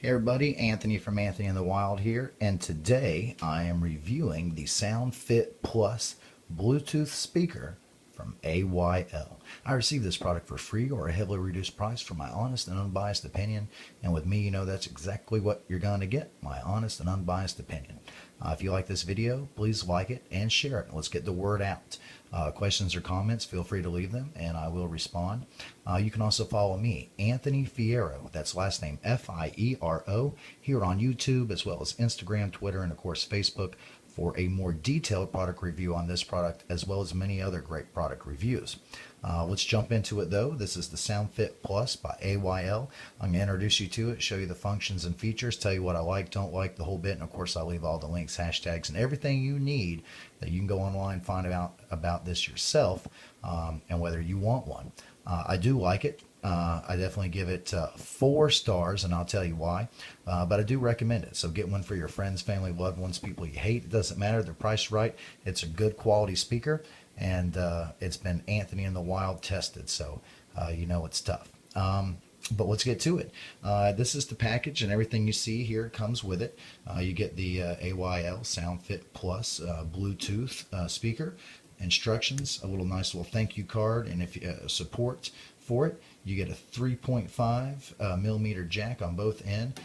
Hey everybody, Anthony from Anthony in the Wild here, and today I am reviewing the SoundFit Plus Bluetooth speaker from AYL. I received this product for free or a heavily reduced price for my honest and unbiased opinion, and with me, you know that's exactly what you're going to get, my honest and unbiased opinion. If you like this video, please like it and share it. Let's get the word out. Questions or comments, feel free to leave them and I will respond. You can also follow me, Anthony Fierro, that's last name Fiero, here on YouTube as well as Instagram, Twitter, and of course Facebook for a more detailed product review on this product as well as many other great product reviews. Let's jump into it though. This is the SoundFit Plus by AYL. I'm going to introduce you to it, show you the functions and features, tell you what I like, don't like, the whole bit, and of course I'll leave all the links, hashtags, and everything you need that you can go online, find out about this yourself, and whether you want one. I do like it. I definitely give it 4 stars, and I'll tell you why. But I do recommend it. So get one for your friends, family, loved ones, people you hate. It doesn't matter. They're priced right. It's a good quality speaker, and it's been Anthony in the Wild tested, so you know it's tough. But let's get to it. This is the package, and everything you see here comes with it. You get the AYL SoundFit Plus Bluetooth speaker, instructions, a little nice little thank you card, and if you support for it, you get a 3.5 millimeter jack on both end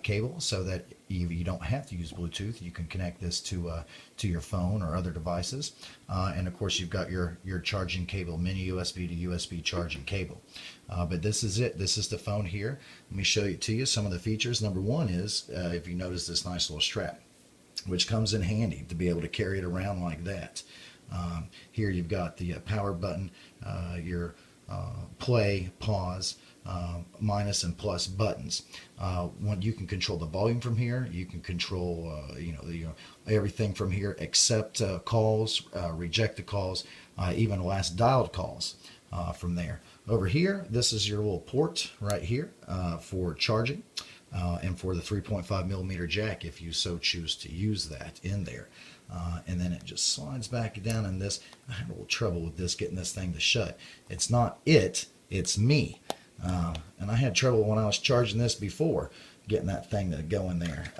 cable, so that you don't have to use Bluetooth. You can connect this to your phone or other devices, and of course you've got your charging cable, mini USB to USB charging cable. But this is it. This is the phone here. Let me show it to you. Some of the features. Number one is if you notice this nice little strap, which comes in handy to be able to carry it around like that. Here you've got the power button, your play, pause, minus and plus buttons. When you can control the volume from here, you can control everything from here except calls, reject the calls, even last dialed calls from there. Over here, this is your little port right here for charging. And for the 3.5 millimeter jack, if you so choose to use that in there. And then it just slides back down in this. I had a little trouble with this, getting this thing to shut. It's not it, it's me. And I had trouble when I was charging this before, getting that thing to go in there.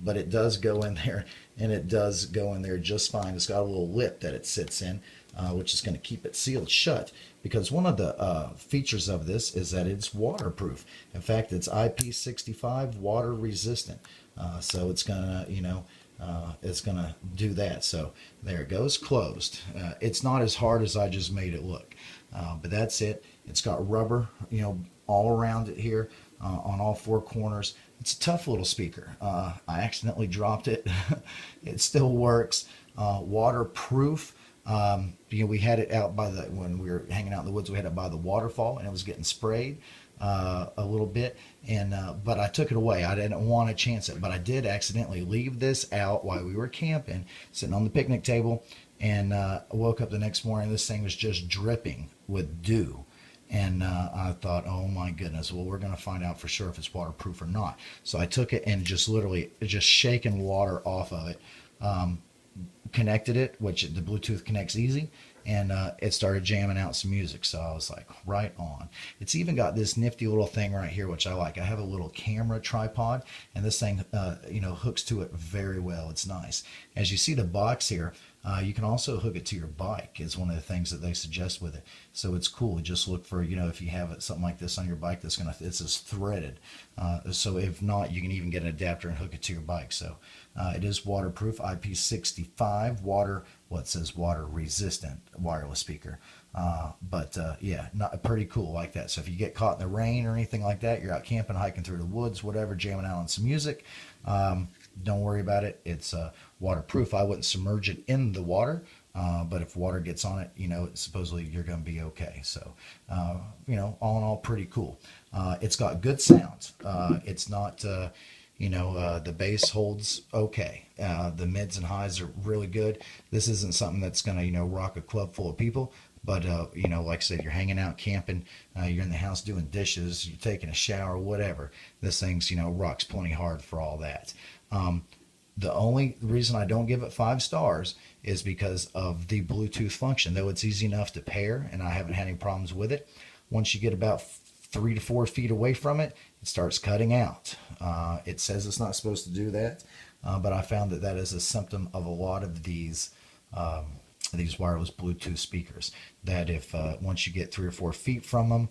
But it does go in there, and it does go in there just fine. It's got a little lip that it sits in, which is going to keep it sealed shut, because one of the features of this is that it's waterproof. In fact, it's IP65 water resistant, so it's gonna it's gonna do that. So there it goes, closed. It's not as hard as I just made it look, but that's it. It's got rubber all around it here, on all 4 corners. It's a tough little speaker. I accidentally dropped it. It still works. Waterproof. We had it out by when we were hanging out in the woods, we had it by the waterfall, and it was getting sprayed a little bit, and but I took it away. I didn't want to chance it, but I did accidentally leave this out while we were camping, sitting on the picnic table, and I woke up the next morning, this thing was just dripping with dew. And I thought, oh my goodness, well, we're going to find out for sure if it's waterproof or not. So I took it and just literally just shaking water off of it, connected it, which the Bluetooth connects easy, and it started jamming out some music. So I was like, right on. It's even got this nifty little thing right here, which I like. I have a little camera tripod, and this thing hooks to it very well. It's nice. As you see the box here, you can also hook it to your bike, is one of the things that they suggest with it. So it's cool. Just look for, if you have something like this on your bike it's just threaded. So if not, you can even get an adapter and hook it to your bike. So it is waterproof, IP65, says water resistant wireless speaker. Yeah, pretty cool like that. So if you get caught in the rain or anything like that, you're out camping, hiking through the woods, whatever, jamming out on some music, don't worry about it. It's waterproof. I wouldn't submerge it in the water, but if water gets on it, supposedly you're going to be okay. So, all in all, pretty cool. It's got good sounds. It's not, the bass holds okay. The mids and highs are really good. This isn't something that's going to, rock a club full of people. But, like I said, you're hanging out camping, you're in the house doing dishes, you're taking a shower, whatever. This thing's, rocks plenty hard for all that. The only reason I don't give it 5 stars is because of the Bluetooth function. Though it's easy enough to pair, and I haven't had any problems with it, once you get about 3 to 4 feet away from it, it starts cutting out. It says it's not supposed to do that, but I found that that is a symptom of a lot of these wireless Bluetooth speakers. That if once you get 3 or 4 feet from them,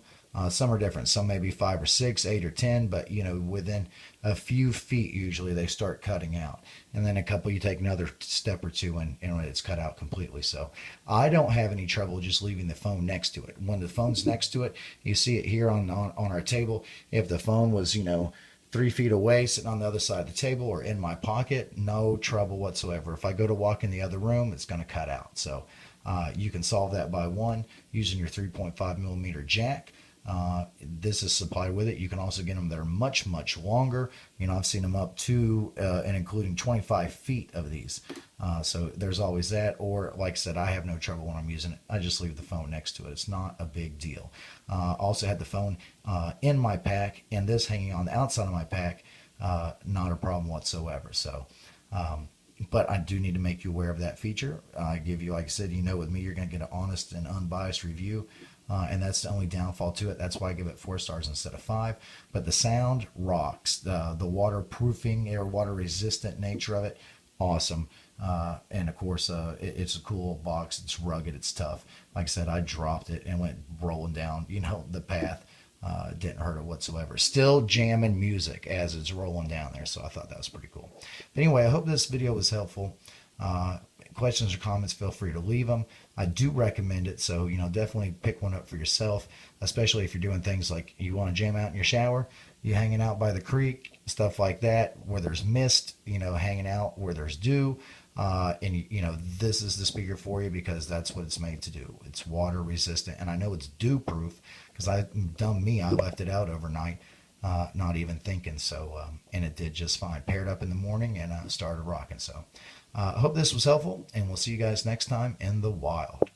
some are different. Some may be 5 or 6, 8 or 10, but within a few feet, usually they start cutting out. And then a couple, you take another step or two, and it's cut out completely. So I don't have any trouble just leaving the phone next to it. When the phone's next to it, you see it here on our table. If the phone was 3 feet away, sitting on the other side of the table, or in my pocket, no trouble whatsoever. If I go to walk in the other room, it's going to cut out. So you can solve that by using your 3.5 millimeter jack. This is supplied with it. You can also get them that are much, much longer. I've seen them up to and including 25 feet of these. So there's always that. Or like I said, I have no trouble when I'm using it. I just leave the phone next to it. It's not a big deal. Also had the phone in my pack, and this hanging on the outside of my pack. Not a problem whatsoever. So but I do need to make you aware of that feature. I give you, like I said, with me, you're going to get an honest and unbiased review. And that's the only downfall to it. That's why I give it 4 stars instead of 5. But the sound rocks. The waterproofing or water resistant nature of it, awesome. And of course, it's a cool box. It's rugged. It's tough. Like I said, I dropped it and went rolling down, the path. Didn't hurt it whatsoever. Still jamming music as it's rolling down there. So I thought that was pretty cool. But anyway, I hope this video was helpful. Questions or comments, feel free to leave them. I do recommend it, so definitely pick one up for yourself, especially if you're doing things like you want to jam out in your shower, you hanging out by the creek, stuff like that, where there's mist, hanging out where there's dew, and this is the speaker for you because that's what it's made to do. It's water resistant, and I know it's dew proof because I left it out overnight, not even thinking. So and it did just fine. Paired up in the morning and started rocking. So I hope this was helpful, and we'll see you guys next time in the wild.